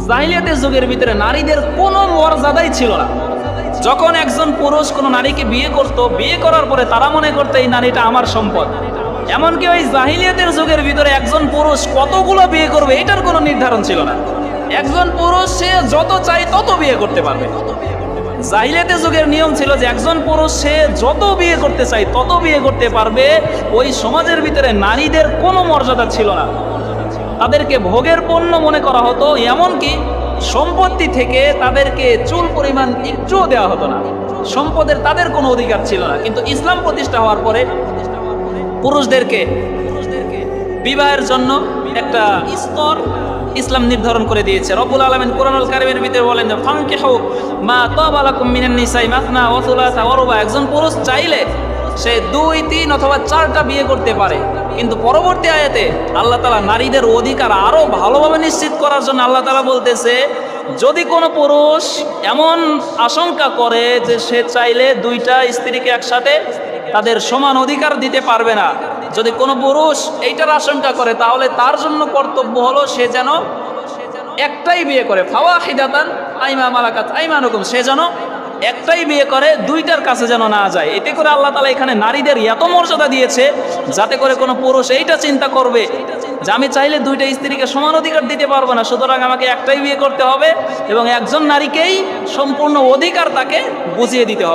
জাহিলিয়াতের যুগের ভিতরে নারীদের কোনো মর্যাদাই ছিল না। যখন একজন পুরুষ কোনো নারীকে বিয়ে করত, বিয়ে করার পরে তারা মনে করতো এই নারীটা আমার সম্পদ। এমনকি ওই জাহিলিয়াতের যুগের ভিতরে একজন পুরুষ কতগুলো বিয়ে করবে এটার কোনো নির্ধারণ ছিল না। একজন পুরুষ সে যত চাই তত বিয়ে করতে পারবে। জাহিলিয়াতের যুগের নিয়ম ছিল যে একজন পুরুষ সে যত বিয়ে করতে চাই তত বিয়ে করতে পারবে। ওই সমাজের ভিতরে নারীদের কোনো মর্যাদা ছিল না, তাদেরকে ভোগের পণ্য মনে করা হতো। এমনকি সম্পত্তি থেকে তাদেরকে চুল পরিমাণ একটুও দেওয়া হতো না, সম্পদের তাদের কোনো অধিকার ছিল না। কিন্তু ইসলাম প্রতিষ্ঠা হওয়ার পরে পুরুষদেরকে বিবাহের জন্য একটা স্তর ইসলাম নির্ধারণ করে দিয়েছে। রব্বুল আলামিন কুরআনুল কারীমের ভিতরে বলেন যে ফানকিহু মা তাবা লাকুম মিনান নিসাই মাসনা ওয়া সুলাসা ওয়া রুবা। একজন পুরুষ চাইলে সে 2, 3 অথবা 4টা বিয়ে করতে পারে। কিন্তু পরবর্তী আয়াতে আল্লাহ তাআলা নারীদের অধিকার আরো ভালোভাবে নিশ্চিত করার জন্য আল্লাহ তাআলা বলতেছে, যদি কোনো পুরুষ এমন আশঙ্কা করে যে সে চাইলে 2টা স্ত্রীকে একসাথে তাদের সমান অধিকার দিতে পারবে না, যদি কোনো পুরুষ এইটার আশঙ্কা করে, তাহলে তার জন্য কর্তব্য হলো সে যেন একটাই বিয়ে করে। ফাওয়াহিদাতান আইমা মালাকাত আইমানুকুম, সে যেন একটাই বিয়ে করে, 2টার কাছে যেন না যায়। এতে করে আল্লাহ তাআলা এখানে নারীদের এত মর্যাদা দিয়েছে যাতে করে কোনো পুরুষ এইটা চিন্তা করবে যে আমি চাইলে 2টা স্ত্রীকে সমান অধিকার দিতে পারবো না, সুতরাং আমাকে একটাই বিয়ে করতে হবে এবং একজন নারীকেই সম্পূর্ণ অধিকার তাকে বুঝিয়ে দিতে হবে।